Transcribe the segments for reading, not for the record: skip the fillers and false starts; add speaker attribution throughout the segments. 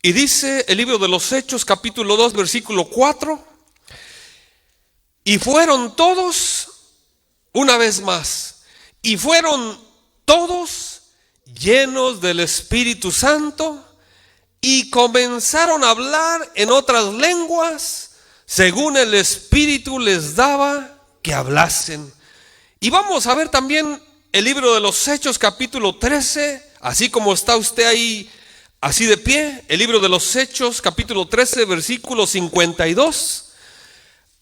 Speaker 1: Y dice el libro de los Hechos, capítulo 2, versículo 4. Y fueron todos, una vez más, y fueron todos llenos del Espíritu Santo y comenzaron a hablar en otras lenguas, según el Espíritu les daba que hablasen. Y vamos a ver también el libro de los Hechos, capítulo 13, así como está usted ahí, así de pie, el libro de los Hechos, capítulo 13, versículo 52,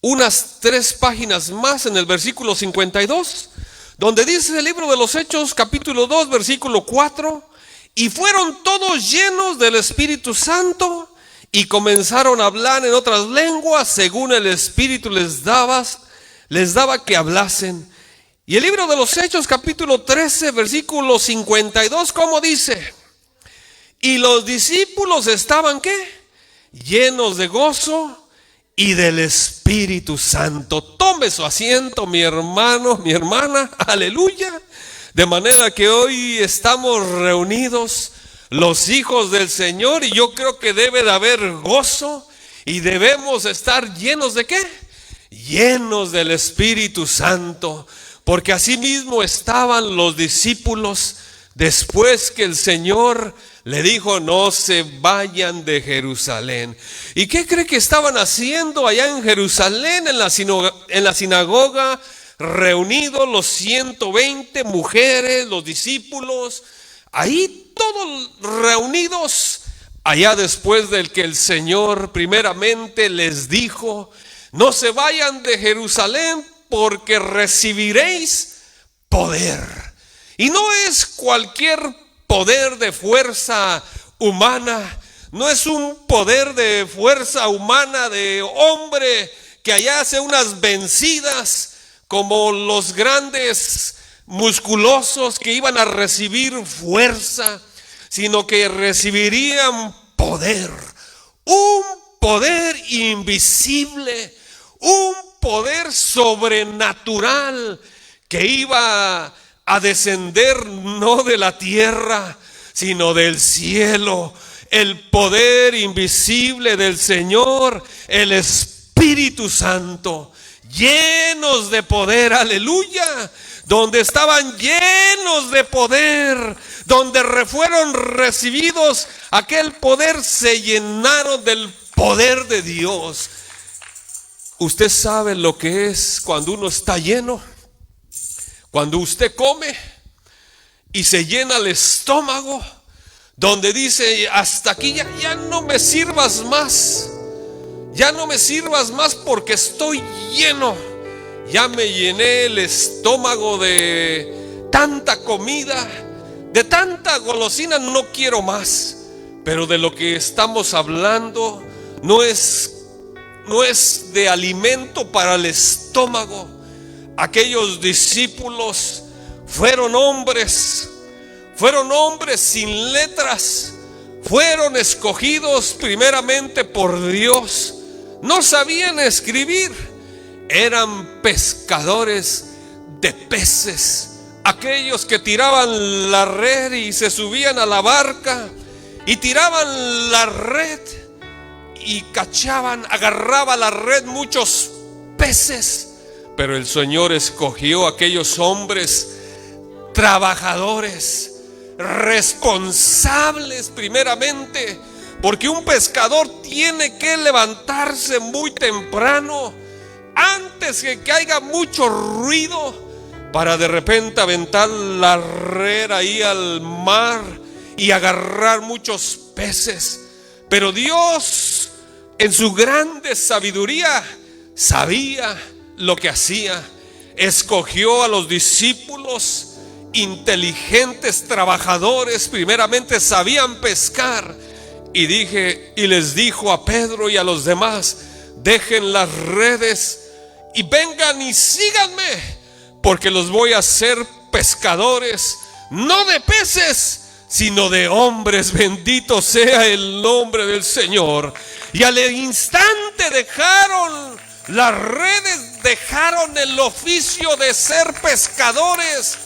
Speaker 1: unas 3 páginas más en el versículo 52, donde dice el libro de los Hechos, capítulo 2, versículo 4, y fueron todos llenos del Espíritu Santo y comenzaron a hablar en otras lenguas, según el Espíritu les daba que hablasen. Y el libro de los Hechos, capítulo 13, versículo 52, ¿cómo dice? Y los discípulos estaban, ¿qué? Llenos de gozo y del Espíritu Santo. Tome su asiento, mi hermano, mi hermana, aleluya. De manera que hoy estamos reunidos los hijos del Señor, y yo creo que debe de haber gozo y debemos estar llenos ¿de qué? Llenos del Espíritu Santo. Porque así mismo estaban los discípulos después que el Señor le dijo: no se vayan de Jerusalén. ¿Y qué cree que estaban haciendo allá en Jerusalén, en la sinagoga, reunidos los 120 mujeres, los discípulos, ahí todos reunidos, allá después del que el Señor primeramente les dijo: no se vayan de Jerusalén, porque recibiréis poder. Y no es cualquier poder de fuerza humana, no es un poder de fuerza humana de hombre que allá hace unas vencidas como los grandes musculosos que iban a recibir fuerza, sino que recibirían poder, un poder invisible, un poder sobrenatural que iba a descender no de la tierra, sino del cielo. El poder invisible del Señor, el Espíritu Santo, llenos de poder, aleluya. Donde estaban llenos de poder, donde fueron recibidos aquel poder, se llenaron del poder de Dios. Usted sabe lo que es cuando uno está lleno. Cuando usted come y se llena el estómago, donde dice: hasta aquí ya no me sirvas más. Ya no me sirvas más porque estoy lleno. Ya me llené el estómago de tanta comida, de tanta golosina, no quiero más. Pero de lo que estamos hablando no es de alimento para el estómago. Aquellos discípulos fueron hombres sin letras, fueron escogidos primeramente por Dios. No sabían escribir, eran pescadores de peces, aquellos que tiraban la red y se subían a la barca y tiraban la red y agarraba la red muchos peces. Pero el Señor escogió a aquellos hombres trabajadores, responsables primeramente, porque un pescador tiene que levantarse muy temprano, antes que haya mucho ruido, para de repente aventar la red ahí al mar y agarrar muchos peces. Pero Dios, en su grande sabiduría, sabía lo que hacía. Escogió a los discípulos inteligentes, trabajadores, primeramente sabían pescar, y les dijo a Pedro y a los demás: dejen las redes y vengan y síganme, porque los voy a hacer pescadores, no de peces, sino de hombres. Bendito sea el nombre del Señor. Y al instante dejaron las redes, dejaron el oficio de ser pescadores,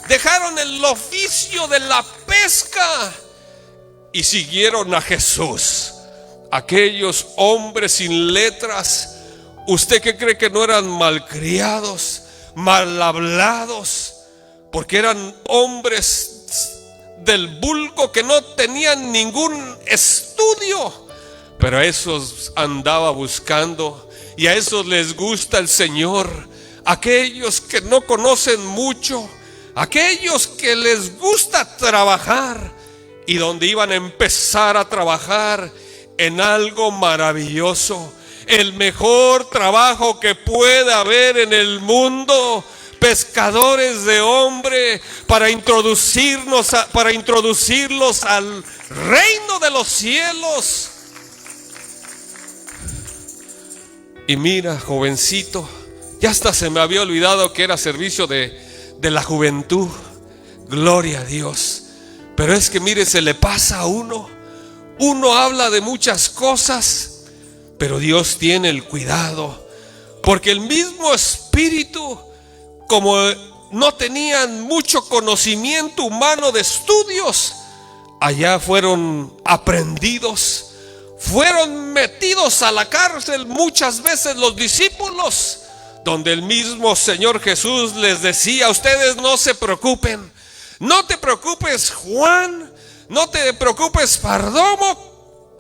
Speaker 1: dejaron el oficio de la pesca y siguieron a Jesús. Aquellos hombres sin letras, ¿usted qué cree que no eran malcriados, mal hablados? Porque eran hombres del vulgo que no tenían ningún estudio, pero a esos andaba buscando, y a esos les gusta el Señor. Aquellos que no conocen mucho, aquellos que les gusta trabajar, y donde iban a empezar a trabajar en algo maravilloso, el mejor trabajo que pueda haber en el mundo, pescadores de hombre, para introducirlos al reino de los cielos. Y mira, jovencito, ya hasta se me había olvidado que era servicio de la juventud. Gloria a Dios. Pero es que mire, se le pasa a uno. Uno habla de muchas cosas, pero Dios tiene el cuidado, porque el mismo Espíritu, como no tenían mucho conocimiento humano de estudios, allá fueron aprendidos, fueron metidos a la cárcel muchas veces los discípulos, donde el mismo Señor Jesús les decía: ustedes no se preocupen, no te preocupes Juan, no te preocupes Pardomo,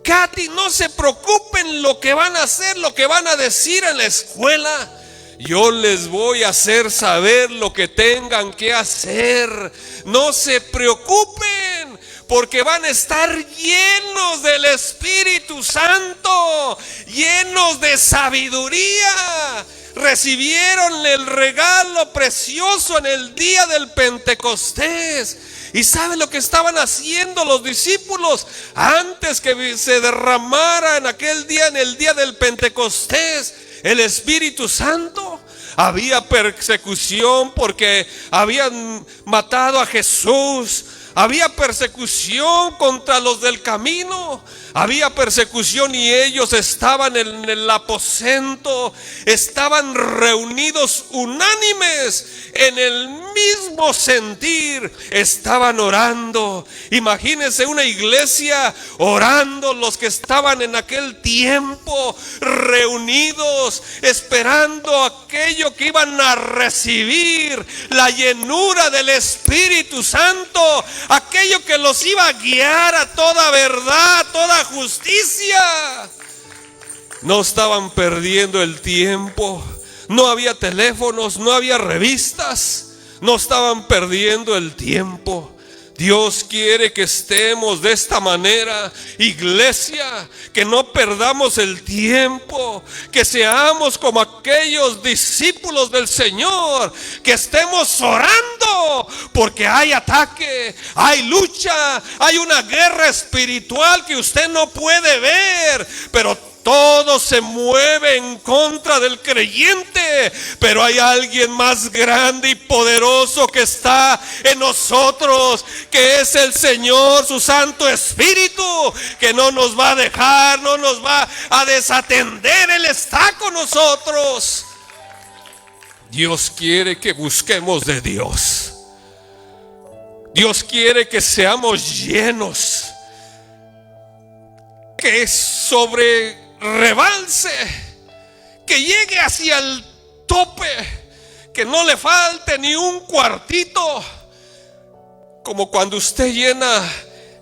Speaker 1: Katy, no se preocupen lo que van a hacer, lo que van a decir en la escuela. Yo les voy a hacer saber lo que tengan que hacer. No se preocupen, porque van a estar llenos del Espíritu Santo, llenos de sabiduría. Recibieron el regalo precioso en el día del Pentecostés. ¿Y sabe lo que estaban haciendo los discípulos antes que se derramara en aquel día, en el día del Pentecostés, el Espíritu Santo? Había persecución porque habían matado a Jesús. Había persecución contra los del camino. Había persecución y ellos estaban en el aposento. Estaban reunidos unánimes en el mismo sentir. Estaban orando. Imagínense una iglesia orando, los que estaban en aquel tiempo reunidos, esperando aquello que iban a recibir, la llenura del Espíritu Santo, aquello que los iba a guiar a toda verdad, a toda justicia. No estaban perdiendo el tiempo. No había teléfonos, no había revistas. No estaban perdiendo el tiempo. Dios quiere que estemos de esta manera, iglesia, que no perdamos el tiempo, que seamos como aquellos discípulos del Señor, que estemos orando, porque hay ataque, hay lucha, hay una guerra espiritual que usted no puede ver, pero todo se mueve en contra del creyente, pero hay alguien más grande y poderoso que está en nosotros, que es el Señor, su Santo Espíritu, que no nos va a dejar, no nos va a desatender. Él está con nosotros. Dios quiere que busquemos de Dios. Dios quiere que seamos llenos, que rebalse, que llegue hacia el tope, que no le falte ni un cuartito, como cuando usted llena,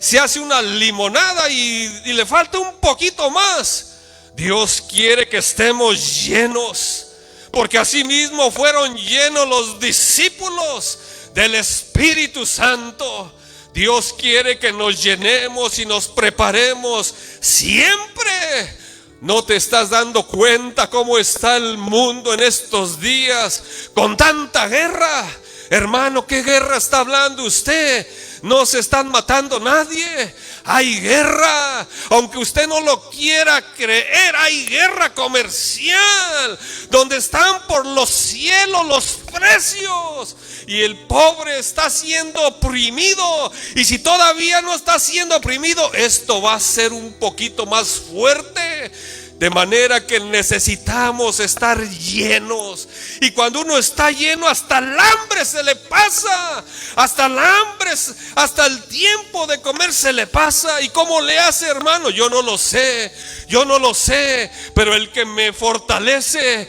Speaker 1: se hace una limonada y le falta un poquito más. Dios quiere que estemos llenos, porque así mismo fueron llenos los discípulos del Espíritu Santo. Dios quiere que nos llenemos y nos preparemos siempre. ¿No te estás dando cuenta cómo está el mundo en estos días con tanta guerra? Hermano, ¿qué guerra está hablando usted? No se están matando nadie. Hay guerra, aunque usted no lo quiera creer. Hay guerra comercial, donde están por los cielos los precios, y el pobre está siendo oprimido. Y si todavía no está siendo oprimido, esto va a ser un poquito más fuerte. De manera que necesitamos estar llenos. Y cuando uno está lleno, hasta el hambre se le pasa. Hasta el hambre, hasta el tiempo de comer se le pasa. ¿Y cómo le hace, hermano? Yo no lo sé. Pero el que me fortalece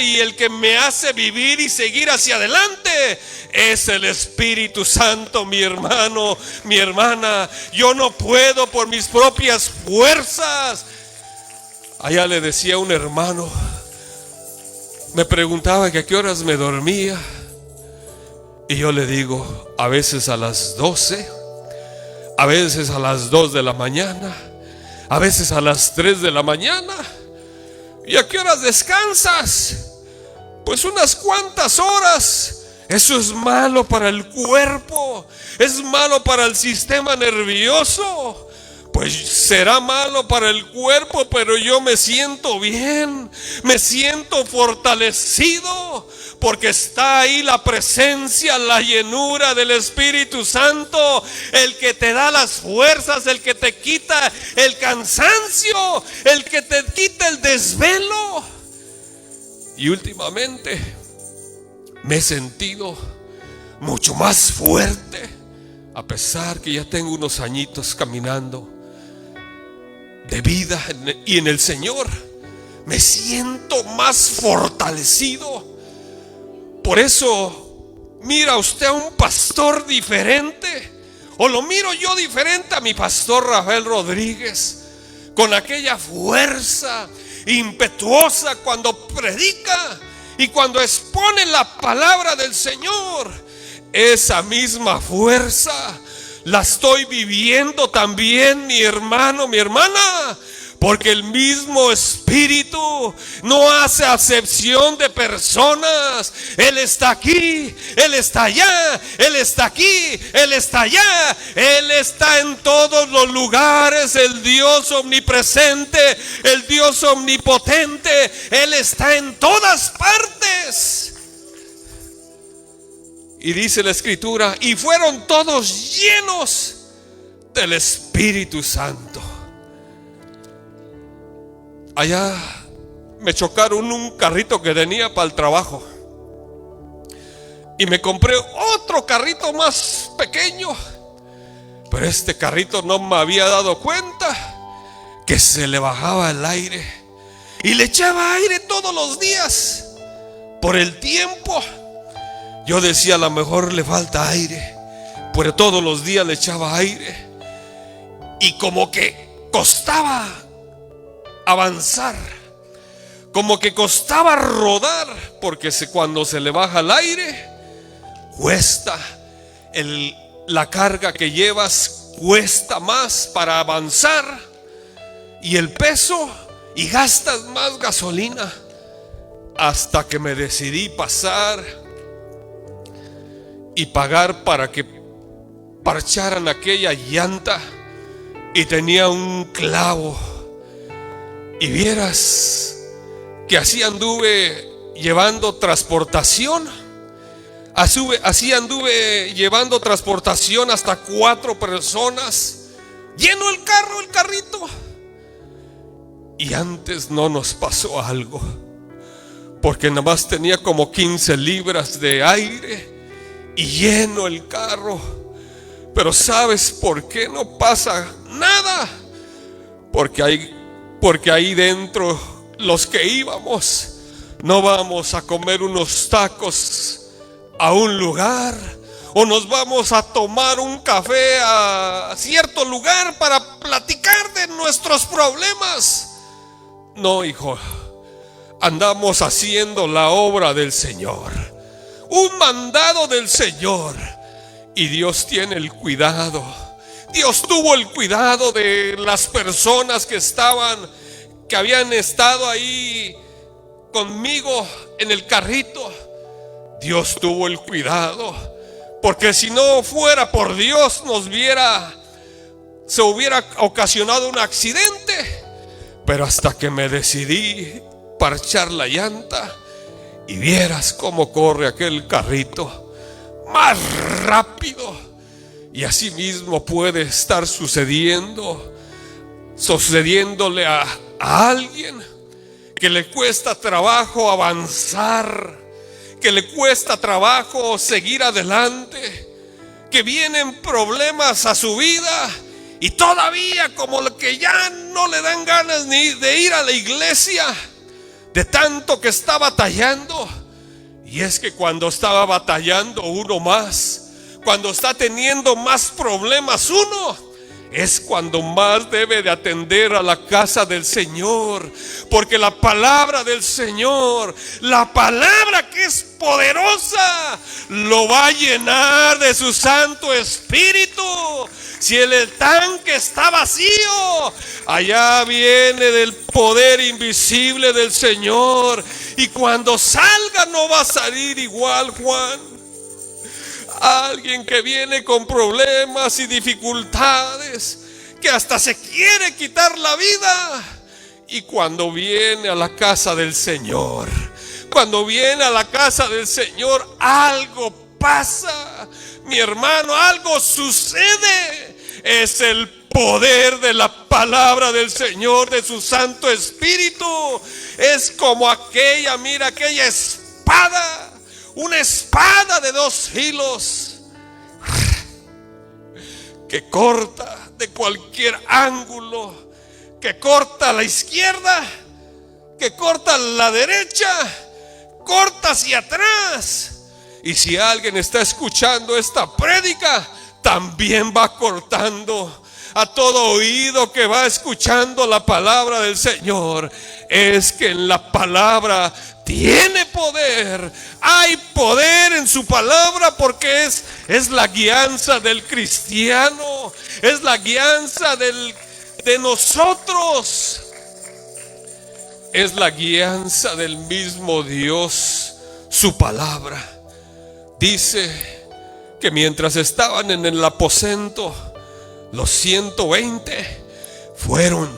Speaker 1: y el que me hace vivir y seguir hacia adelante es el Espíritu Santo, mi hermano, mi hermana. Yo no puedo por mis propias fuerzas. Allá le decía a un hermano, me preguntaba que a qué horas me dormía, y yo le digo, a veces a las 12, a veces a las 2 de la mañana, a veces a las 3 de la mañana. ¿Y a qué horas descansas? Pues unas cuantas horas. Eso es malo para el cuerpo, es malo para el sistema nervioso. Pues será malo para el cuerpo, pero yo me siento bien, me siento fortalecido, porque está ahí la presencia, la llenura del Espíritu Santo, el que te da las fuerzas, el que te quita el cansancio, el que te quita el desvelo. Y últimamente me he sentido mucho más fuerte, a pesar que ya tengo unos añitos caminando de vida y en el Señor. Me siento más fortalecido. Por eso mira usted a un pastor diferente, o lo miro yo diferente a mi pastor Rafael Rodríguez, con aquella fuerza impetuosa cuando predica y cuando expone la palabra del Señor. Esa misma fuerza la estoy viviendo también, mi hermano, mi hermana, porque el mismo Espíritu no hace acepción de personas. Él está aquí, Él está allá, Él está aquí, Él está allá. Él está en todos los lugares, el Dios omnipresente, el Dios omnipotente. Él está en todas partes. Y dice la Escritura, y fueron todos llenos del Espíritu Santo. Allá me chocaron un carrito que tenía para el trabajo, y me compré otro carrito más pequeño. Pero este carrito no me había dado cuenta que se le bajaba el aire, y le echaba aire todos los días. Por el tiempo yo decía, a lo mejor le falta aire, pero todos los días le echaba aire, y como que costaba avanzar, como que costaba rodar, porque cuando se le baja el aire, cuesta, la carga que llevas cuesta más para avanzar, y el peso, y gastas más gasolina. Hasta que me decidí pasar y pagar para que parcharan aquella llanta, y tenía un clavo. Y vieras que así anduve llevando transportación. Así anduve llevando transportación hasta 4 personas. Lleno el carrito. Y antes no nos pasó algo, porque nada más tenía como 15 libras de aire y lleno el carro. Pero ¿sabes por qué no pasa nada? Porque ahí dentro, los que íbamos, no vamos a comer unos tacos a un lugar, o nos vamos a tomar un café a cierto lugar para platicar de nuestros problemas. No, hijo, andamos haciendo la obra del Señor, un mandado del Señor. Y Dios tiene el cuidado. Dios tuvo el cuidado de las personas que habían estado ahí conmigo en el carrito. Dios tuvo el cuidado, porque si no fuera por Dios, se hubiera ocasionado un accidente. Pero hasta que me decidí parchar la llanta, y vieras cómo corre aquel carrito más rápido. Y así mismo puede estar sucediéndole a alguien que le cuesta trabajo avanzar, que le cuesta trabajo seguir adelante, que vienen problemas a su vida y todavía como que ya no le dan ganas ni de ir a la iglesia, de tanto que está batallando. Y es que cuando estaba batallando uno más, cuando está teniendo más problemas uno, es cuando más debe de atender a la casa del Señor. Porque la palabra del Señor, la palabra que es poderosa, lo va a llenar de su Santo Espíritu. Si el tanque está vacío, allá viene del poder invisible del Señor. Y cuando salga no va a salir igual, Juan. Alguien que viene con problemas y dificultades, que hasta se quiere quitar la vida. Y cuando viene a la casa del Señor, cuando viene a la casa del Señor, algo pasa, mi hermano, algo sucede. Es el poder de la palabra del Señor, de su Santo Espíritu. Es como aquella, mira, aquella espada, una espada de 2 filos que corta de cualquier ángulo, que corta a la izquierda, que corta a la derecha, corta hacia atrás. Y si alguien está escuchando esta prédica, también va cortando a todo oído que va escuchando la palabra del Señor. Es que en la palabra tiene poder, hay poder en su palabra, porque es la guianza del cristiano, es la guianza de nosotros, es la guianza del mismo Dios, su palabra. Dice que mientras estaban en el aposento, los 120 fueron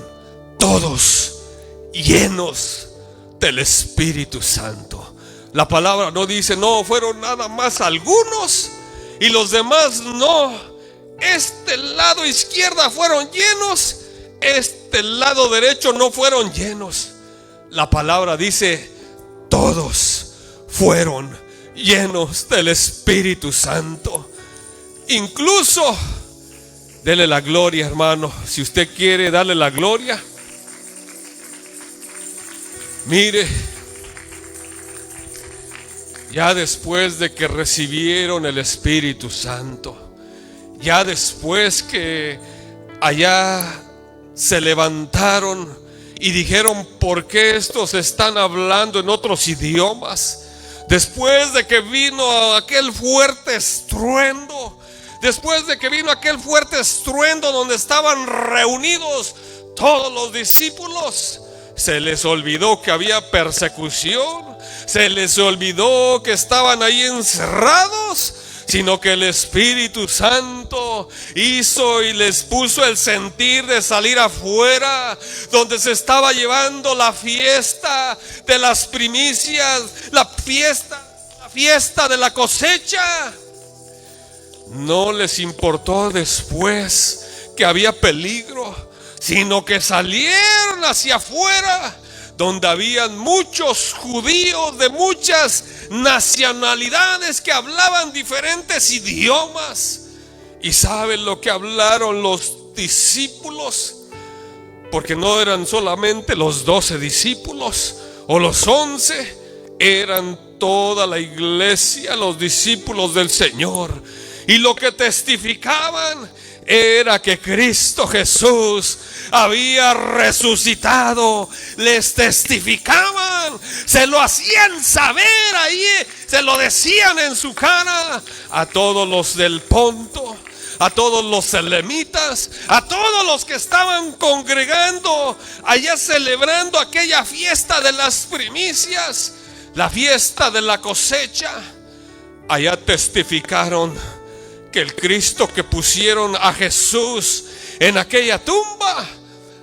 Speaker 1: todos llenos del Espíritu Santo. La palabra no dice, no, fueron nada más algunos y los demás no. Este lado izquierda fueron llenos, este lado derecho no fueron llenos. La palabra dice, todos fueron llenos del Espíritu Santo. Incluso, dele la gloria, hermano, si usted quiere darle la gloria. Mire, ya después de que recibieron el Espíritu Santo, ya después que allá se levantaron y dijeron, ¿por qué estos están hablando en otros idiomas? Después de que vino aquel fuerte estruendo, después de que vino aquel fuerte estruendo donde estaban reunidos todos los discípulos, se les olvidó que había persecución, se les olvidó que estaban ahí encerrados, sino que el Espíritu Santo hizo y les puso el sentir de salir afuera, donde se estaba llevando la fiesta de las primicias, la fiesta de la cosecha. No les importó después que había peligro, sino que salieron hacia afuera, donde habían muchos judíos de muchas nacionalidades que hablaban diferentes idiomas. ¿Y saben lo que hablaron los discípulos? Porque no eran solamente los 12 discípulos o los 11, eran toda la iglesia, los discípulos del Señor. Y lo que testificaban era que Cristo Jesús había resucitado. Les testificaban, se lo hacían saber ahí, se lo decían en su cara a todos los del Ponto, a todos los elamitas, a todos los que estaban congregando allá celebrando aquella fiesta de las primicias, la fiesta de la cosecha. Allá testificaron que el Cristo que pusieron a Jesús en aquella tumba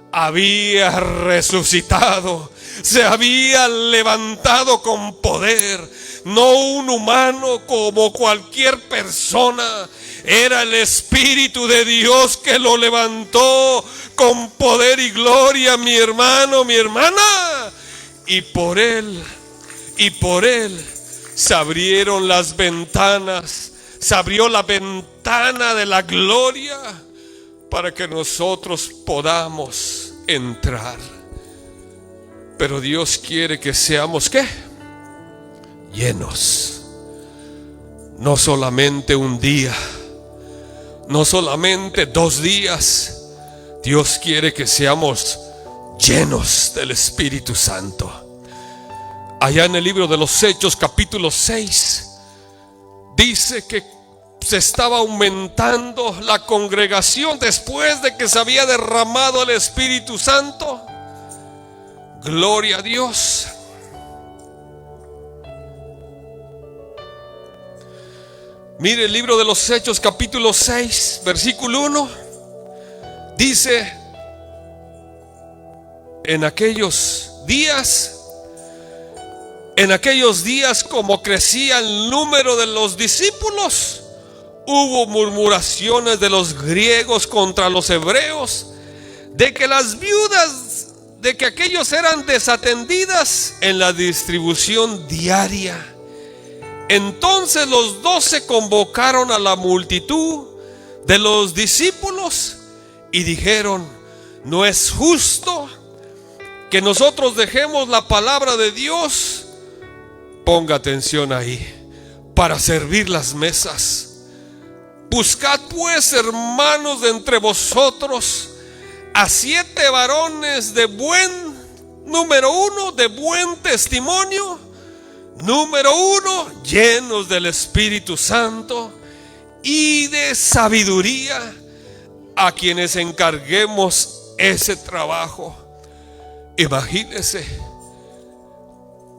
Speaker 1: había resucitado, se había levantado con poder, no un humano como cualquier persona, era el Espíritu de Dios que lo levantó con poder y gloria, mi hermano, mi hermana. y por Él se abrieron las ventanas, se abrió la ventana de la gloria para que nosotros podamos entrar. Pero Dios quiere que seamos, ¿qué? Llenos. No solamente un día, no solamente 2 días. Dios quiere que seamos llenos del Espíritu Santo. Allá en el libro de los Hechos, capítulo 6, dice que se estaba aumentando la congregación después de que se había derramado el Espíritu Santo. Gloria a Dios. Mire el libro de los Hechos, capítulo 6, versículo 1. Dice: en aquellos días, como crecía el número de los discípulos, hubo murmuraciones de los griegos contra los hebreos, de que las viudas, de que aquellos eran desatendidas en la distribución diaria. Entonces los 12 convocaron a la multitud de los discípulos y dijeron: no es justo que nosotros dejemos la palabra de Dios, ponga atención ahí, para servir las mesas. Buscad pues, hermanos, de entre vosotros a 7 varones de buen, número 1, de buen testimonio, número 1, llenos del Espíritu Santo y de sabiduría, a quienes encarguemos ese trabajo. Imagínense,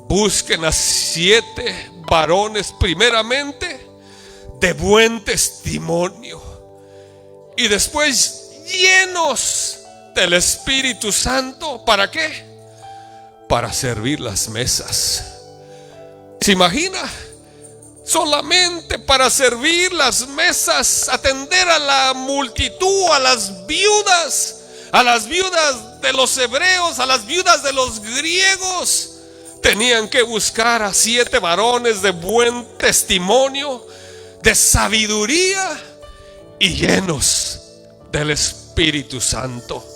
Speaker 1: busquen a 7 varones primeramente de buen testimonio y después llenos del Espíritu Santo. ¿Para qué? Para servir las mesas. ¿Se imagina? Solamente para servir las mesas, atender a la multitud, a las viudas de los hebreos, a las viudas de los griegos. Tenían que buscar a 7 varones de buen testimonio, de sabiduría y llenos del Espíritu Santo.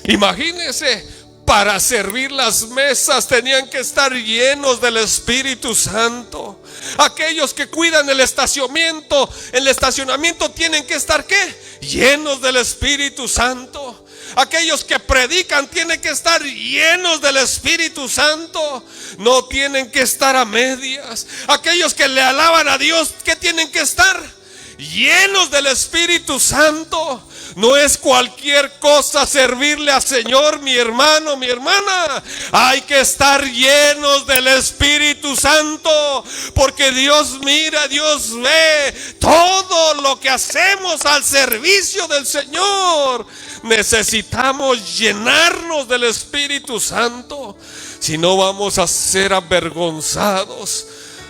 Speaker 1: Imagínense, para servir las mesas tenían que estar llenos del Espíritu Santo. Aquellos que cuidan el estacionamiento tienen que estar ¿qué? Llenos del Espíritu Santo. Aquellos que predican tienen que estar llenos del Espíritu Santo. No tienen que estar a medias. Aquellos que le alaban a Dios, ¿qué tienen que estar? Llenos del Espíritu Santo. No es cualquier cosa servirle al Señor, mi hermano, mi hermana. Hay que estar llenos del Espíritu Santo, porque Dios mira, Dios ve todo lo que hacemos al servicio del Señor. Necesitamos llenarnos del Espíritu Santo, si no vamos a ser avergonzados.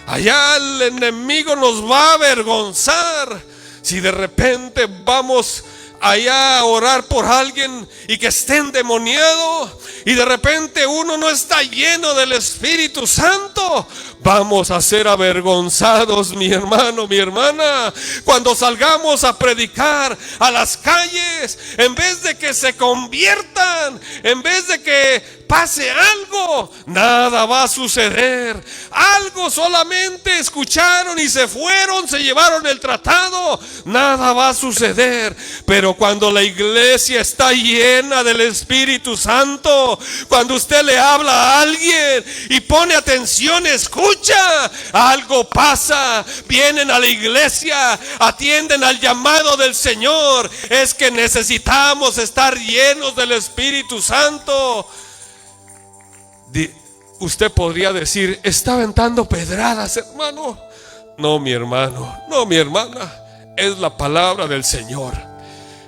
Speaker 1: Allá el enemigo nos va a avergonzar si de repente vamos allá a orar por alguien y que esté endemoniado y de repente uno no está lleno del Espíritu Santo. Vamos a ser avergonzados, mi hermano, mi hermana, cuando salgamos a predicar a las calles. En vez de que se conviertan, en vez de que pase algo, nada va a suceder. Algo solamente escucharon y se fueron, se llevaron el tratado, nada va a suceder. Pero cuando la iglesia está llena del Espíritu Santo, cuando usted le habla a alguien y pone atención, escucha, algo pasa. Vienen a la iglesia, atienden al llamado del Señor. Es que necesitamos estar llenos del Espíritu Santo. Usted podría decir: está aventando pedradas, hermano. No, mi hermano, no, mi hermana. Es la palabra del Señor,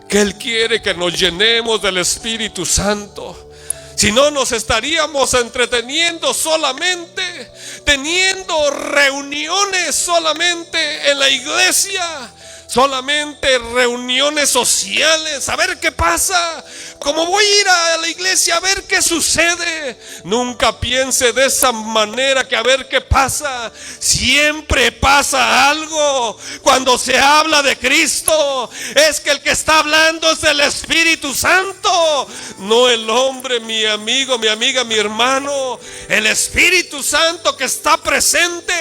Speaker 1: que Él quiere que nos llenemos del Espíritu Santo. Si no, nos estaríamos entreteniendo solamente, teniendo reuniones solamente en la iglesia, solamente reuniones sociales, a ver qué pasa, como voy a ir a la iglesia a ver qué sucede. Nunca piense de esa manera, que a ver qué pasa. Siempre pasa algo. Cuando se habla de Cristo, es que el que está hablando es el Espíritu Santo, no el hombre, mi amigo, mi amiga, mi hermano. El Espíritu Santo que está presente,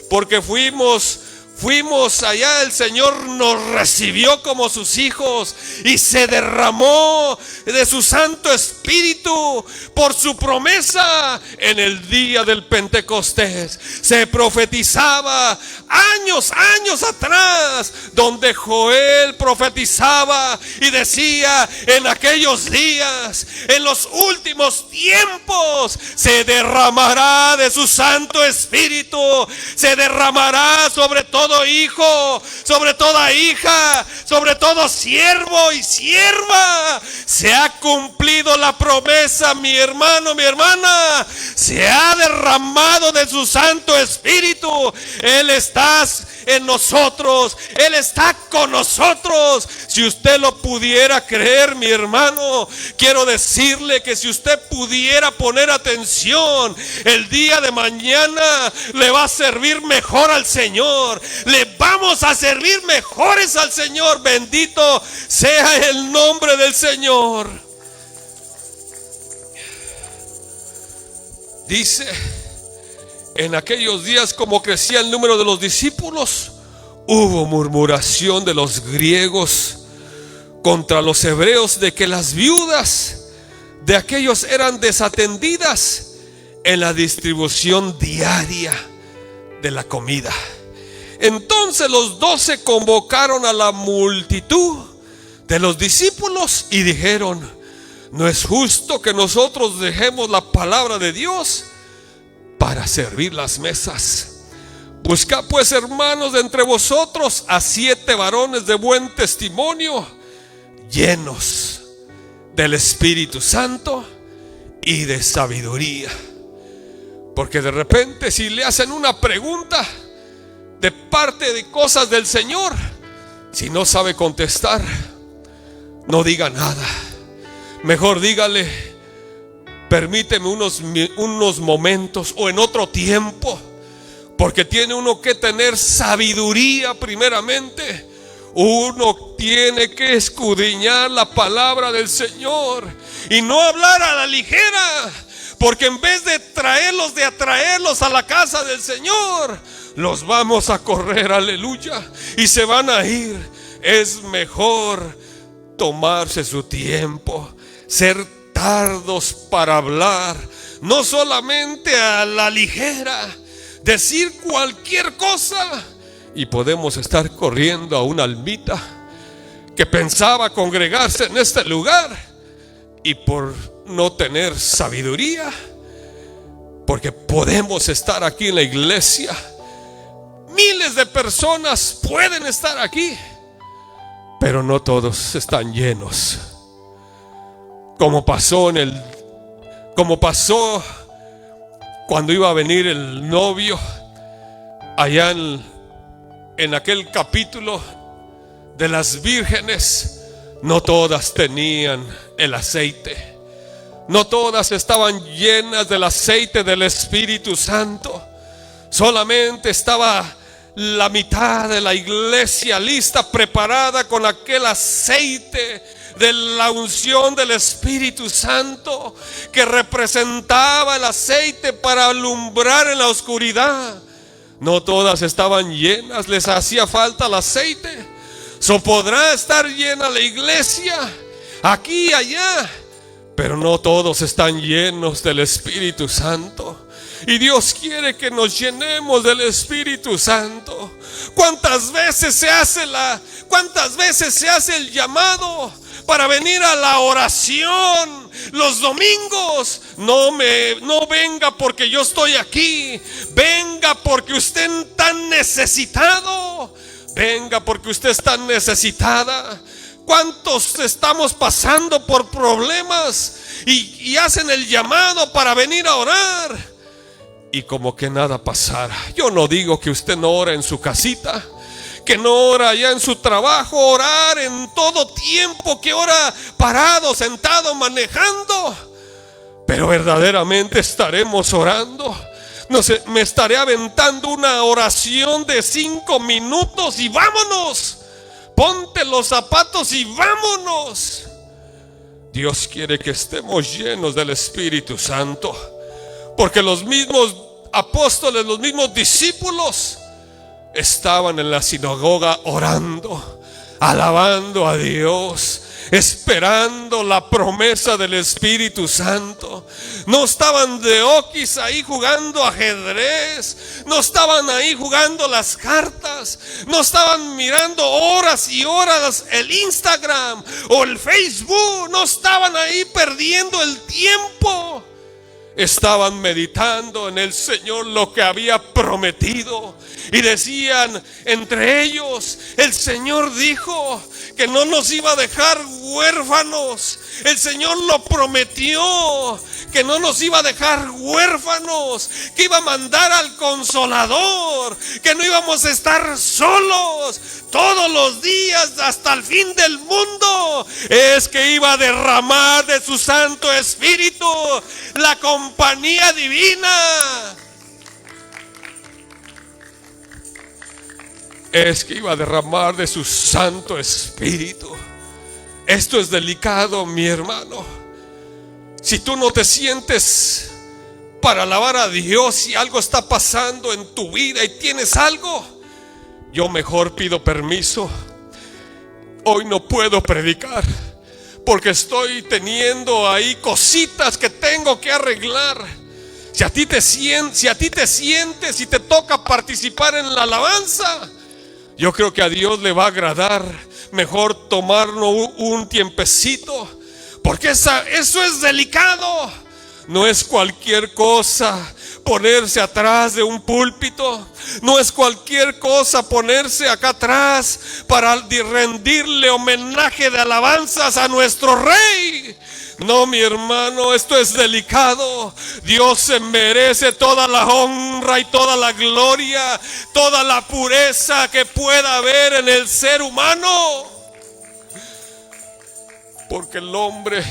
Speaker 1: porque fuimos allá, el Señor nos recibió como sus hijos y se derramó de su Santo Espíritu por su promesa en el día del Pentecostés. Se profetizaba años atrás, donde Joel profetizaba y decía: en aquellos días, en los últimos tiempos, se derramará de su Santo Espíritu, se derramará sobre todo hijo, sobre toda hija, sobre todo siervo y sierva. Se ha cumplido la promesa, mi hermano, mi hermana. Se ha derramado de su Santo Espíritu. Él está en nosotros, Él está con nosotros. Si usted lo pudiera creer, mi hermano, quiero decirle que si usted pudiera poner atención, el día de mañana le va a servir mejor al Señor. Le vamos a servir mejores al Señor. Bendito sea el nombre del Señor. Dice: en aquellos días, como crecía el número de los discípulos, hubo murmuración de los griegos contra los hebreos, de que las viudas de aquellos eran desatendidas en la distribución diaria de la comida. Entonces los 12 convocaron a la multitud de los discípulos y dijeron: no es justo que nosotros dejemos la palabra de Dios para servir las mesas. Buscad pues, hermanos, de entre vosotros a 7 varones de buen testimonio, llenos del Espíritu Santo y de sabiduría. Porque de repente, si le hacen una pregunta de parte de cosas del Señor, si no sabe contestar, no diga nada. Mejor dígale: permíteme unos momentos, o en otro tiempo, porque tiene uno que tener sabiduría primeramente. Uno tiene que escudriñar la palabra del Señor y no hablar a la ligera, porque en vez de atraerlos a la casa del Señor, los vamos a correr, aleluya, y se van a ir. Es mejor tomarse su tiempo, ser tardos para hablar, no solamente a la ligera, decir cualquier cosa, y podemos estar corriendo a una almita que pensaba congregarse en este lugar, y por no tener sabiduría, porque podemos estar aquí en la iglesia, miles de personas pueden estar aquí, pero no todos están llenos. Como pasó cuando iba a venir el novio, allá en aquel capítulo de las vírgenes, no todas tenían el aceite, no todas estaban llenas del aceite del Espíritu Santo. Solamente estaba la mitad de la iglesia lista, preparada con aquel aceite de la unción del Espíritu Santo, que representaba el aceite para alumbrar en la oscuridad. No todas estaban llenas, les hacía falta el aceite. Podrá estar llena la iglesia aquí y allá, pero no todos están llenos del Espíritu Santo. Y Dios quiere que nos llenemos del Espíritu Santo. ¿Cuántas veces se hace el llamado para venir a la oración los domingos? No venga porque yo estoy aquí. Venga porque usted está necesitado. Venga porque usted está necesitada. ¿Cuántos estamos pasando por problemas y hacen el llamado para venir a orar? Y como que nada pasara. Yo no digo que usted no ore en su casita, que no ora ya en su trabajo, orar en todo tiempo, que ora parado, sentado, manejando. Pero verdaderamente estaremos orando. No sé, me estaré aventando una oración de 5 minutos y vámonos. Ponte los zapatos y vámonos. Dios quiere que estemos llenos del Espíritu Santo, porque los mismos apóstoles, los mismos discípulos estaban en la sinagoga orando, alabando a Dios, esperando la promesa del Espíritu Santo. No estaban de oquis ahí jugando ajedrez, no estaban ahí jugando las cartas, no estaban mirando horas y horas el Instagram o el Facebook, no estaban ahí perdiendo el tiempo. Estaban meditando en el Señor lo que había prometido, y decían entre ellos: el Señor dijo que no nos iba a dejar huérfanos. El Señor lo prometió, que no nos iba a dejar huérfanos, que iba a mandar al Consolador, que no íbamos a estar solos todos los días hasta el fin del mundo. Es que iba a derramar de su Santo Espíritu, la compañía divina. Es que iba a derramar de su Santo Espíritu. Esto es delicado, mi hermano. Si tú no te sientes para alabar a Dios, si algo está pasando en tu vida y tienes algo, yo mejor pido permiso. Hoy no puedo predicar porque estoy teniendo ahí cositas que tengo que arreglar. Si a ti te sientes y te toca participar en la alabanza, yo creo que a Dios le va a agradar mejor tomarnos un tiempecito, porque eso es delicado. No es cualquier cosa ponerse atrás de un púlpito. No es cualquier cosa ponerse acá atrás para rendirle homenaje de alabanzas a nuestro Rey. No, mi hermano, esto es delicado. Dios se merece toda la honra y toda la gloria, toda la pureza que pueda haber en el ser humano. Porque el hombre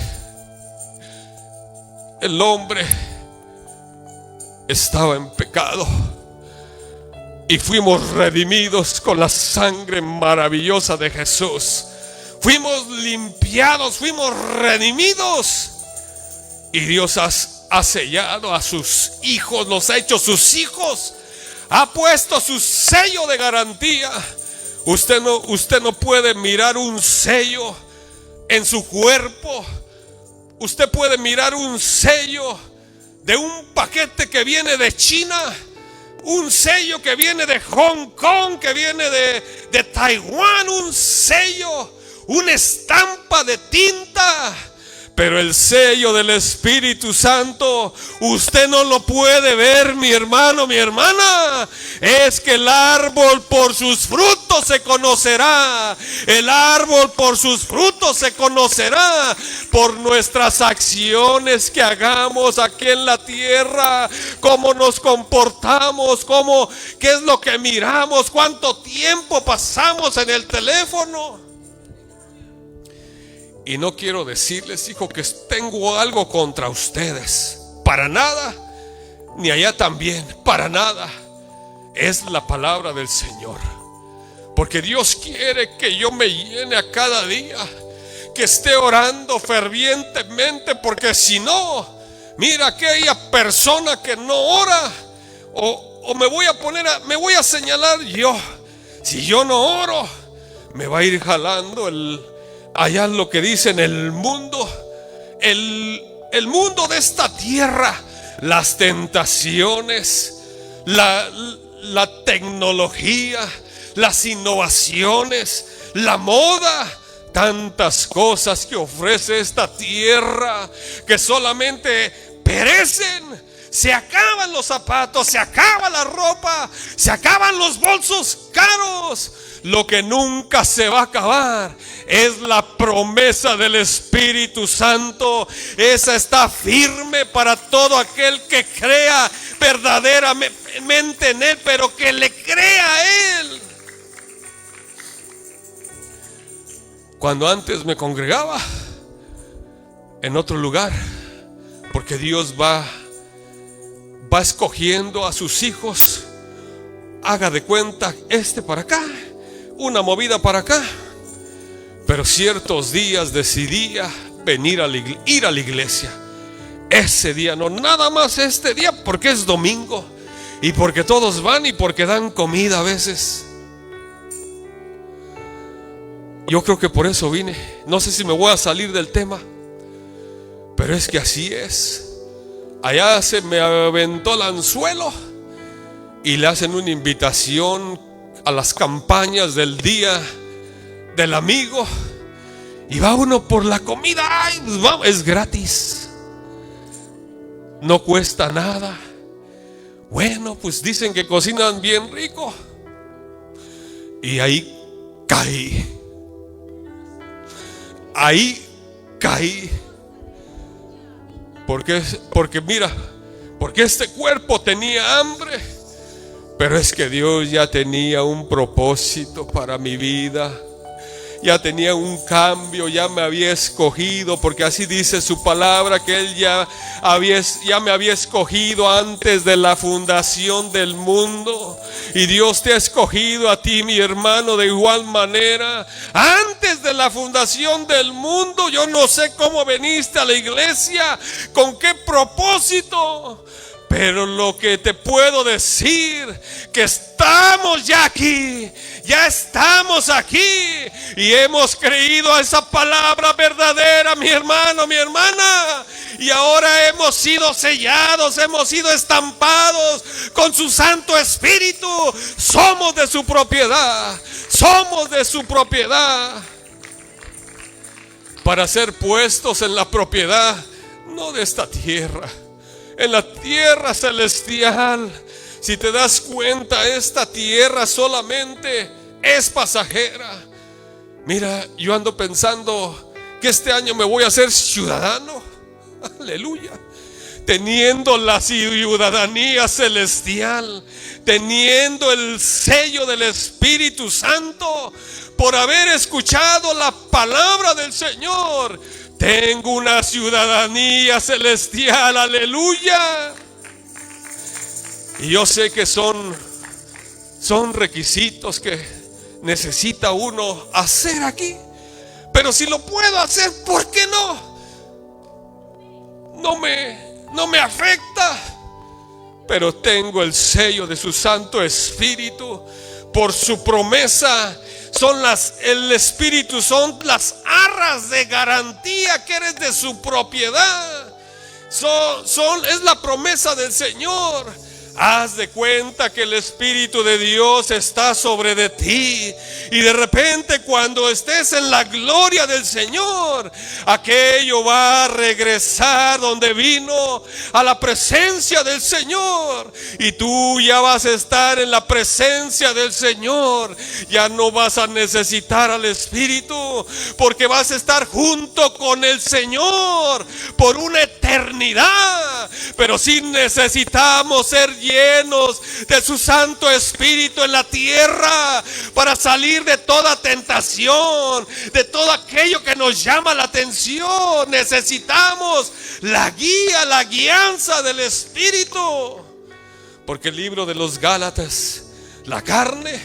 Speaker 1: estaba en pecado y fuimos redimidos con la sangre maravillosa de Jesús. Fuimos limpiados, fuimos redimidos, y Dios ha sellado a sus hijos, los ha hecho sus hijos, ha puesto su sello de garantía. Usted no puede mirar un sello en su cuerpo. Usted puede mirar un sello de un paquete que viene de China, un sello que viene de Hong Kong, que viene de Taiwán, un sello, una estampa de tinta. Pero el sello del Espíritu Santo, usted no lo puede ver, mi hermano, mi hermana. Es que el árbol por sus frutos se conocerá. El árbol por sus frutos se conocerá. Por nuestras acciones que hagamos aquí en la tierra, cómo nos comportamos, qué es lo que miramos, cuánto tiempo pasamos en el teléfono. Y no quiero decirles, hijo, que tengo algo contra ustedes. Para nada. Ni allá también. Para nada. Es la palabra del Señor. Porque Dios quiere que yo me llene a cada día, que esté orando fervientemente. Porque si no, mira, aquella persona que no ora, o me voy a señalar yo. Si yo no oro, me va a ir jalando allá lo que dicen el mundo de esta tierra, las tentaciones, la tecnología, las innovaciones, la moda, tantas cosas que ofrece esta tierra que solamente perecen. Se acaban los zapatos, se acaba la ropa, se acaban los bolsos caros. Lo que nunca se va a acabar es la promesa del Espíritu Santo. Esa está firme para todo aquel que crea verdaderamente en Él, pero que le crea a Él. cuando antes me congregaba en otro lugar, porque Dios va escogiendo a sus hijos. Haga de cuenta, para acá, una movida para acá. Pero ciertos días decidía ir a la iglesia. Ese día no, nada más este día, porque es domingo y porque todos van y porque dan comida a veces. Yo creo que por eso vine. No sé si me voy a salir del tema, pero es que así es. Allá se me aventó el anzuelo y le hacen una invitación a las campañas del día del amigo, y va uno por la comida. Ay, pues vamos, es gratis, no cuesta nada. Bueno, pues dicen que cocinan bien rico, y ahí caí. Porque mira, porque este cuerpo tenía hambre, pero es que Dios ya tenía un propósito para mi vida. Ya tenía un cambio, ya me había escogido, porque así dice su palabra, que Él ya me había escogido antes de la fundación del mundo. Y Dios te ha escogido a ti, mi hermano, de igual manera. Antes de la fundación del mundo, yo no sé cómo viniste a la iglesia, con qué propósito. Pero lo que te puedo decir, que estamos ya aquí, ya estamos aquí, y hemos creído a esa palabra verdadera, mi hermano, mi hermana, y ahora hemos sido sellados, hemos sido estampados con su Santo Espíritu. Somos de su propiedad, somos de su propiedad, para ser puestos en la propiedad, no de esta tierra, en la tierra celestial. Si te das cuenta, esta tierra solamente es pasajera. Mira, yo ando pensando que este año me voy a hacer ciudadano. Aleluya. Teniendo la ciudadanía celestial, teniendo el sello del Espíritu Santo, por haber escuchado la palabra del Señor. Tengo una ciudadanía celestial, aleluya. Y yo sé que son requisitos que necesita uno hacer aquí. Pero si lo puedo hacer, ¿por qué no? No me afecta. Pero tengo el sello de su Santo Espíritu. Por su promesa, el Espíritu son las arras de garantía que eres de su propiedad. Es la promesa del Señor. Haz de cuenta que el Espíritu de Dios está sobre de ti, y de repente, cuando estés en la gloria del Señor, aquello va a regresar donde vino, a la presencia del Señor. Y tú ya vas a estar en la presencia del Señor. Ya no vas a necesitar al Espíritu, porque vas a estar junto con el Señor por una eternidad. Pero sí necesitamos ser llenos de su Santo Espíritu en la tierra, para salir de toda tentación, de todo aquello que nos llama la atención. Necesitamos la guía, la guianza del Espíritu, porque el libro de los Gálatas, la carne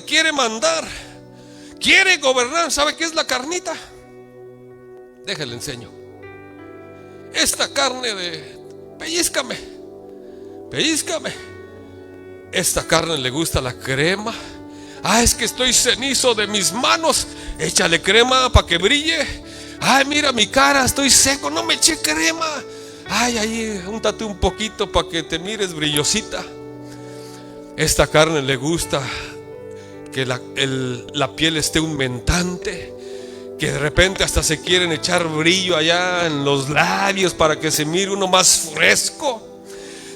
Speaker 1: quiere mandar, quiere gobernar. ¿Sabe qué es la carnita? Déjale enseño. Esta carne de pellízcame. Esta carne le gusta la crema. Es que estoy cenizo de mis manos, échale crema para que brille. Mira mi cara, estoy seco, no me eché crema. Ahí úntate un poquito para que te mires brillosita. Esta carne le gusta que la piel esté humeante, que de repente hasta se quieren echar brillo allá en los labios para que se mire uno más fresco.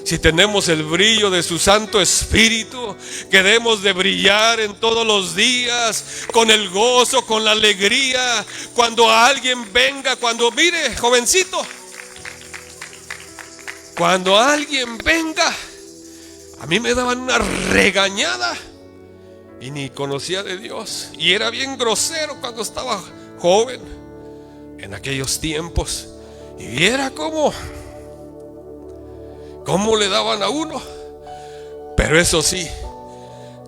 Speaker 1: Si tenemos el brillo de su Santo Espíritu, que debemos de brillar en todos los días, con el gozo, con la alegría. Cuando alguien venga, mire, jovencito, cuando alguien venga, a mí me daban una regañada y ni conocía de Dios, y era bien grosero cuando estaba joven en aquellos tiempos, y viera cómo le daban a uno. Pero eso sí,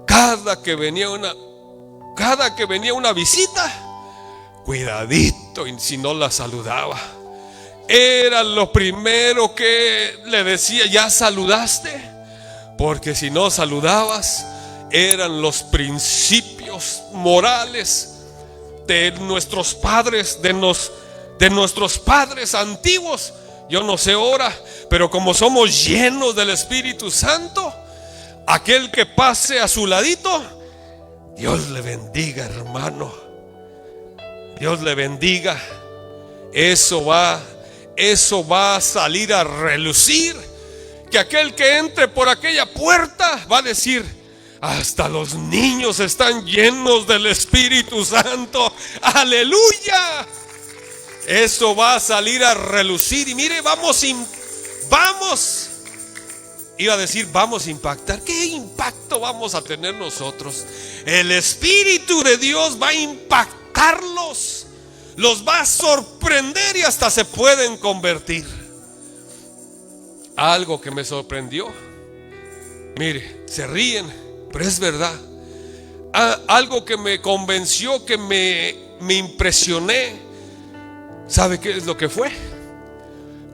Speaker 1: cada que venía una visita, cuidadito, y si no la saludaba, era lo primero que le decía: ¿ya saludaste? Porque si no saludabas, eran los principios morales de nuestros padres, de nuestros padres antiguos. Yo no sé ahora, pero como somos llenos del Espíritu Santo, aquel que pase a su ladito, Dios le bendiga, hermano. Dios le bendiga. Eso va a salir a relucir. Que aquel que entre por aquella puerta va a decir: hasta los niños están llenos del Espíritu Santo. ¡Aleluya! Eso va a salir a relucir. Y mire, vamos iba a decir, vamos a impactar. ¿Qué impacto vamos a tener nosotros? El Espíritu de Dios va a impactarlos, los va a sorprender y hasta se pueden convertir. Algo que me sorprendió, mire, se ríen, pero es verdad. Algo que me convenció, que me impresioné. ¿Sabe qué es lo que fue?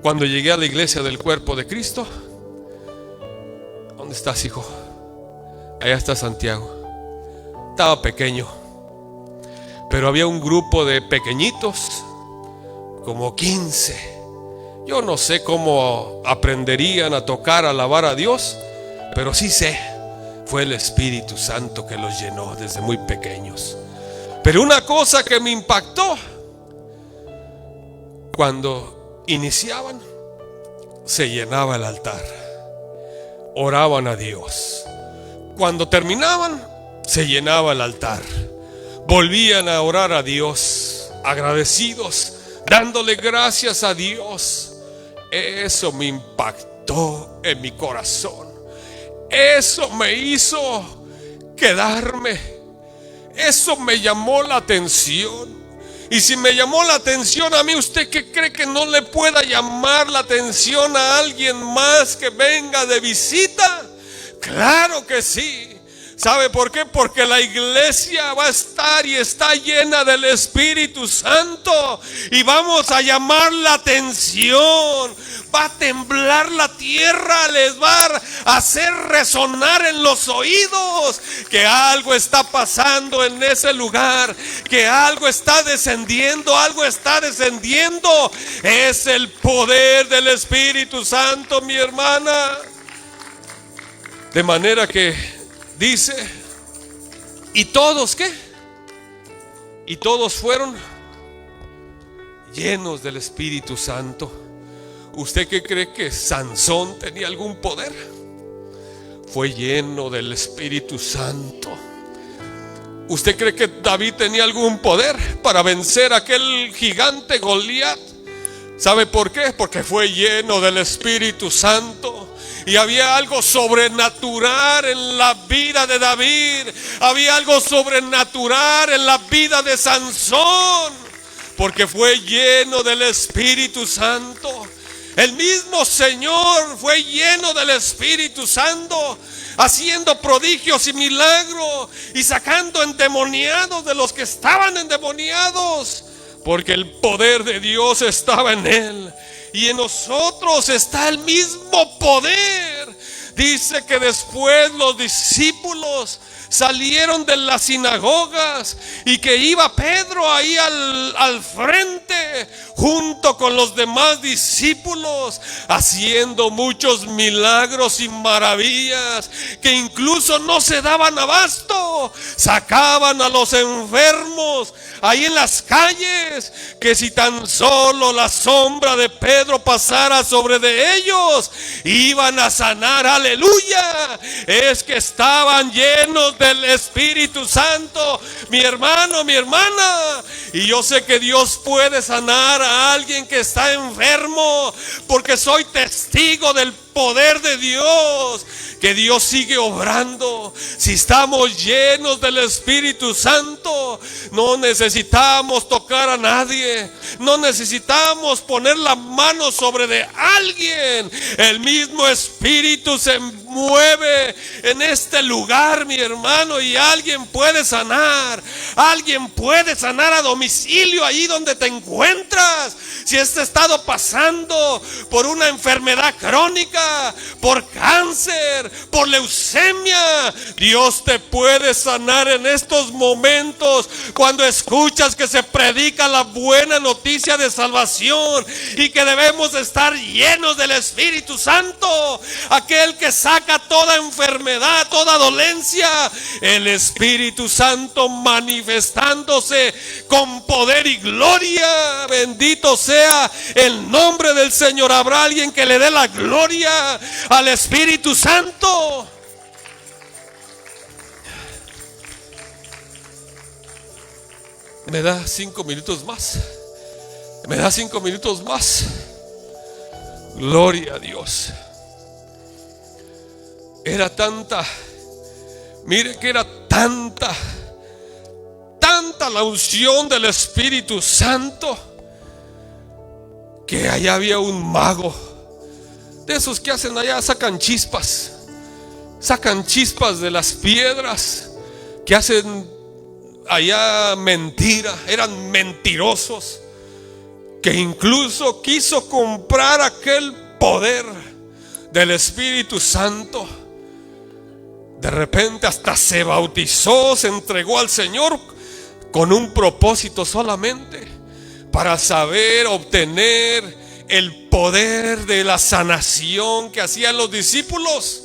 Speaker 1: Cuando llegué a la iglesia del cuerpo de Cristo. ¿Dónde estás, hijo? Allá está Santiago. Estaba pequeño, pero había un grupo de pequeñitos, como 15. Yo no sé cómo aprenderían a tocar, a alabar a Dios, pero sí sé, fue el Espíritu Santo que los llenó desde muy pequeños. Pero una cosa que me impactó: cuando iniciaban, se llenaba el altar, oraban a Dios. Cuando terminaban, se llenaba el altar, volvían a orar a Dios, agradecidos, dándole gracias a Dios. Eso me impactó en mi corazón. Eso me hizo quedarme. Eso me llamó la atención. Y si me llamó la atención a mí, ¿usted qué cree que no le pueda llamar la atención a alguien más que venga de visita? Claro que sí. ¿Sabe por qué? Porque la iglesia va a estar y está llena del Espíritu Santo, y vamos a llamar la atención. Va a temblar la tierra, les va a hacer resonar en los oídos que algo está pasando en ese lugar, que algo está descendiendo, Es el poder del Espíritu Santo, mi hermana. De manera que dice: ¿y todos qué? Y todos fueron llenos del Espíritu Santo. ¿Usted qué cree, que Sansón tenía algún poder? Fue lleno del Espíritu Santo. ¿Usted cree que David tenía algún poder para vencer a aquel gigante Goliat? ¿Sabe por qué? Porque fue lleno del Espíritu Santo. Y había algo sobrenatural en la vida de David. Había algo sobrenatural en la vida de Sansón, porque fue lleno del Espíritu Santo. El mismo Señor fue lleno del Espíritu Santo, haciendo prodigios y milagros y sacando endemoniados de los que estaban endemoniados, porque el poder de Dios estaba en él. Y en nosotros está el mismo poder. Dice que después los discípulos salieron de las sinagogas y que iba Pedro ahí al frente junto con los demás discípulos, haciendo muchos milagros y maravillas que incluso no se daban abasto. Sacaban a los enfermos ahí en las calles, que si tan solo la sombra de Pedro pasara sobre de ellos, iban a sanar. Aleluya. Es que estaban llenos del Espíritu Santo, mi hermano, mi hermana. Y yo sé que Dios puede sanar a alguien que está enfermo, porque soy testigo del poder de Dios, que Dios sigue obrando. Si estamos llenos del Espíritu Santo, no necesitamos tocar a nadie, no necesitamos poner la mano sobre de alguien. El mismo Espíritu se mueve en este lugar, mi hermano, y alguien puede sanar. Alguien puede sanar a domicilio, ahí donde te encuentras. Si has estado pasando por una enfermedad crónica, por cáncer, por leucemia, Dios te puede sanar en estos momentos. Cuando escuchas que se predica la buena noticia de salvación y que debemos estar llenos del Espíritu Santo, aquel que saca toda enfermedad, toda dolencia, el Espíritu Santo manifestándose con poder y gloria. Bendito sea el nombre del Señor. ¿Habrá alguien que le dé la gloria al Espíritu Santo? ¿Me da 5 minutos más? ¿Me da 5 minutos más? Gloria a Dios. Era tanta, mire que era tanta la unción del Espíritu Santo, que allá había un mago, de esos que hacen allá, sacan chispas de las piedras, que hacen allá mentira, eran mentirosos, que incluso quiso comprar aquel poder del Espíritu Santo. De repente hasta se bautizó, se entregó al Señor con un propósito solamente, para saber obtener el poder de la sanación que hacían los discípulos.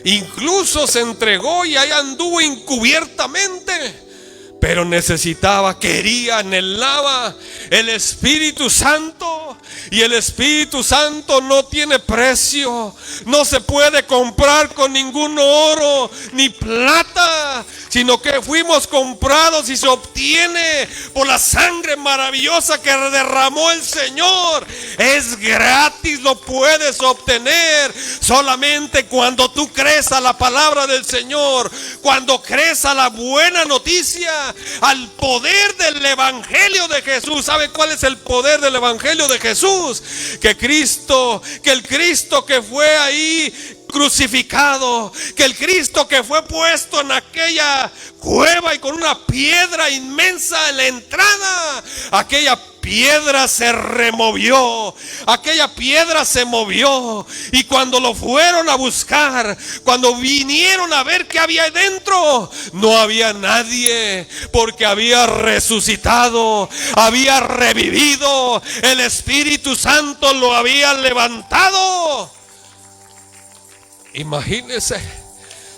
Speaker 1: Incluso se entregó y ahí anduvo encubiertamente, pero quería, anhelaba el Espíritu Santo. Y el Espíritu Santo no tiene precio, no se puede comprar con ningún oro ni plata, sino que fuimos comprados y se obtiene por la sangre maravillosa que derramó el Señor. Es gratis, lo puedes obtener solamente cuando tú crees a la palabra del Señor, cuando crees a la buena noticia, al poder del Evangelio de Jesús. ¿Sabe cuál es el poder del Evangelio de Jesús? Que el Cristo que fue ahí crucificado, que el Cristo que fue puesto en aquella cueva y con una piedra inmensa en la entrada, aquella piedra se removió, aquella piedra se movió, y cuando lo fueron a buscar, cuando vinieron a ver qué había dentro, no había nadie, porque había resucitado, había revivido, el Espíritu Santo lo había levantado. Imagínese,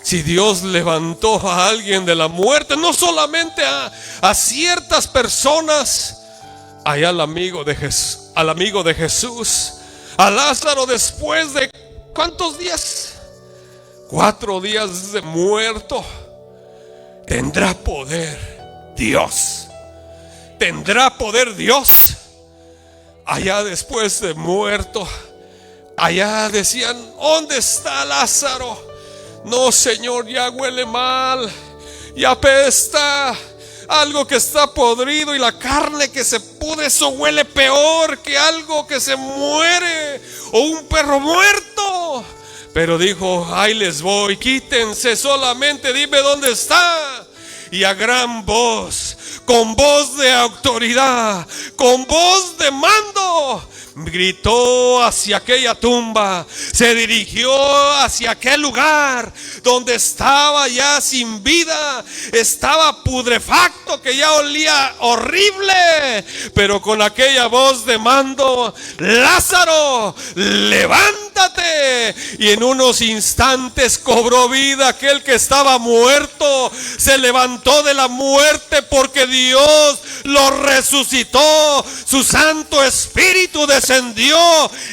Speaker 1: si Dios levantó a alguien de la muerte, no solamente a ciertas personas, allá al amigo de Jesús, a Lázaro, después de ¿cuántos días? 4 días de muerto. ¿Tendrá poder Dios? ¿Tendrá poder Dios? Allá después de muerto, allá decían: ¿dónde está Lázaro? No, Señor, ya huele mal, ya apesta, algo que está podrido, y la carne que se pudre, eso huele peor que algo que se muere o un perro muerto. Pero dijo: ahí les voy, quítense, solamente dime dónde está. Y a gran voz, con voz de autoridad, con voz de mando, gritó hacia aquella tumba, se dirigió hacia aquel lugar donde estaba ya sin vida, estaba putrefacto, que ya olía horrible, pero con aquella voz de mando: Lázaro, levántate. Y en unos instantes cobró vida aquel que estaba muerto, se levantó de la muerte porque Dios lo resucitó. Su Santo Espíritu descendió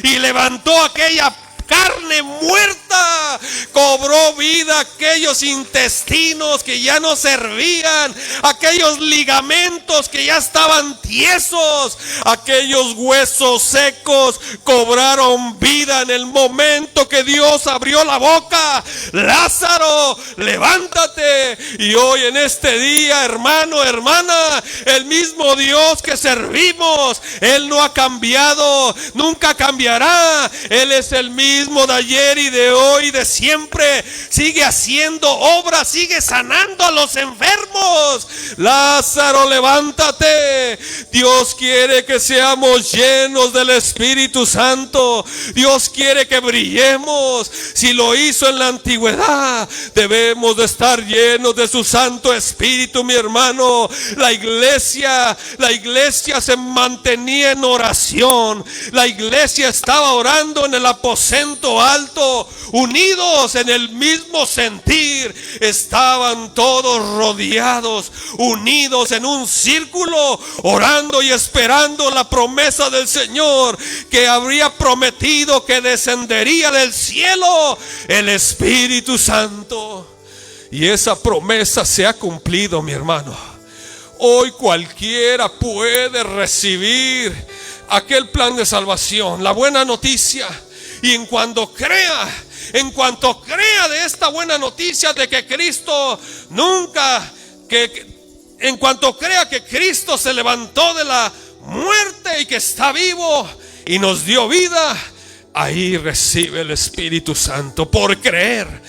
Speaker 1: y levantó aquella carne muerta cobró vida, aquellos intestinos que ya no servían, aquellos ligamentos que ya estaban tiesos, aquellos huesos secos cobraron vida en el momento que Dios abrió la boca. Lázaro, levántate. Y hoy en este día, hermano, hermana, el mismo Dios que servimos, Él no ha cambiado, nunca cambiará. Él es el mismo de ayer y de hoy, de siempre. Sigue haciendo obras, sigue sanando a los enfermos. Lázaro, levántate. Dios quiere que seamos llenos del Espíritu Santo. Dios quiere que brillemos. Si lo hizo en la antigüedad, debemos de estar llenos de su Santo Espíritu, mi hermano. La iglesia se mantenía en oración. La iglesia estaba orando en el aposento alto, unidos en el mismo sentir. Estaban todos rodeados, unidos en un círculo, orando y esperando la promesa del Señor, que habría prometido que descendería del cielo el Espíritu Santo. Y esa promesa se ha cumplido, mi hermano. Hoy cualquiera puede recibir aquel plan de salvación, la buena noticia. Y en cuanto crea de esta buena noticia de que Cristo en cuanto crea que Cristo se levantó de la muerte y que está vivo y nos dio vida, ahí recibe el Espíritu Santo. Por creer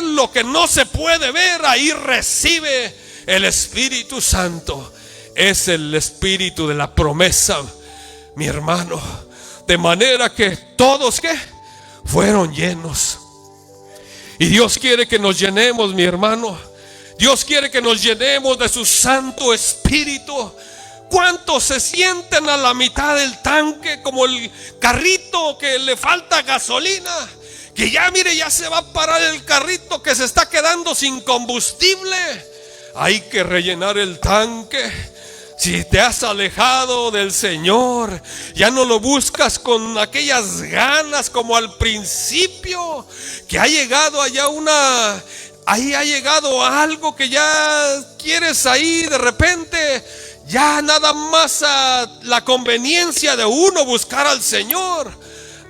Speaker 1: lo que no se puede ver, ahí recibe el Espíritu Santo. Es el Espíritu de la promesa, mi hermano. De manera que todos fueron llenos. Y Dios quiere que nos llenemos, mi hermano. Dios quiere que nos llenemos de su Santo Espíritu. ¿Cuántos se sienten a la mitad del tanque como el carrito que le falta gasolina? Que ya se va a parar el carrito, que se está quedando sin combustible. Hay que rellenar el tanque. Si te has alejado del Señor, ya no lo buscas con aquellas ganas como al principio, que ha llegado ahí ha llegado algo que ya quieres ahí de repente, ya nada más a la conveniencia de uno buscar al Señor.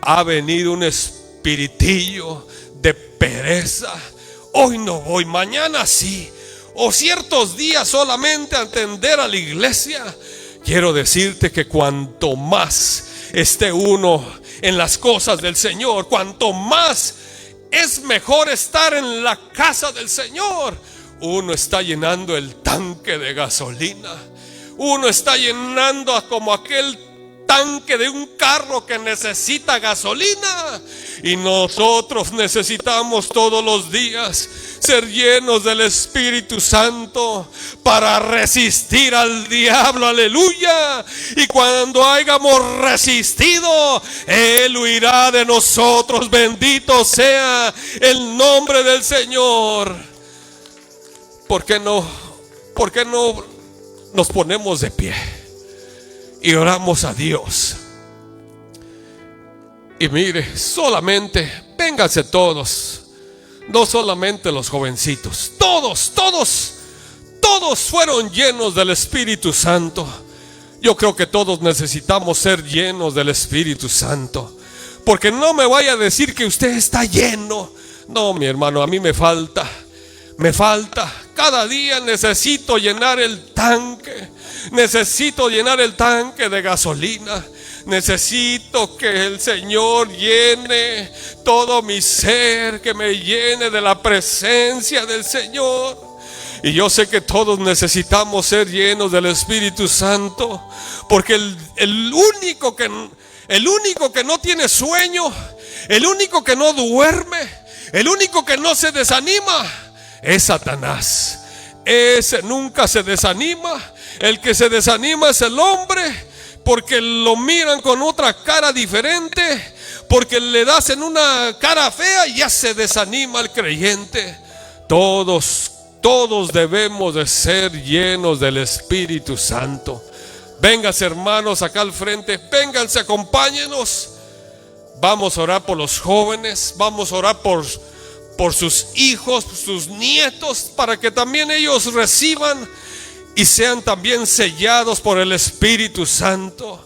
Speaker 1: Ha venido un espiritillo de pereza. Hoy no voy, mañana sí. O ciertos días solamente a atender a la iglesia. Quiero decirte que cuanto más esté uno en las cosas del Señor, cuanto más es mejor estar en la casa del Señor, uno está llenando el tanque de gasolina. Uno está llenando como aquel tanque de un carro que necesita gasolina. Y nosotros necesitamos todos los días ser llenos del Espíritu Santo para resistir al diablo, aleluya. Y cuando hayamos resistido, Él huirá de nosotros. Bendito sea el nombre del Señor. ¿Por qué no nos ponemos de pie y oramos a Dios? Y mire, solamente vénganse todos, no solamente los jovencitos, todos fueron llenos del Espíritu Santo. Yo creo que todos necesitamos ser llenos del Espíritu Santo, porque no me vaya a decir que usted está lleno. No, mi hermano, a mí me falta. Cada día necesito llenar el tanque. Necesito llenar el tanque de gasolina. Necesito que el Señor llene todo mi ser, que me llene de la presencia del Señor. Y yo sé que todos necesitamos ser llenos del Espíritu Santo, porque el único que no tiene sueño, el único que no duerme, el único que no se desanima es Satanás. Ese nunca se desanima. El que se desanima es el hombre, porque lo miran con otra cara diferente, porque le das en una cara fea y ya se desanima el creyente. Todos debemos de ser llenos del Espíritu Santo. Vénganse, hermanos, acá al frente. Vénganse, acompáñenos. Vamos a orar por los jóvenes, vamos a orar por sus hijos, sus nietos, para que también ellos reciban y sean también sellados por el Espíritu Santo.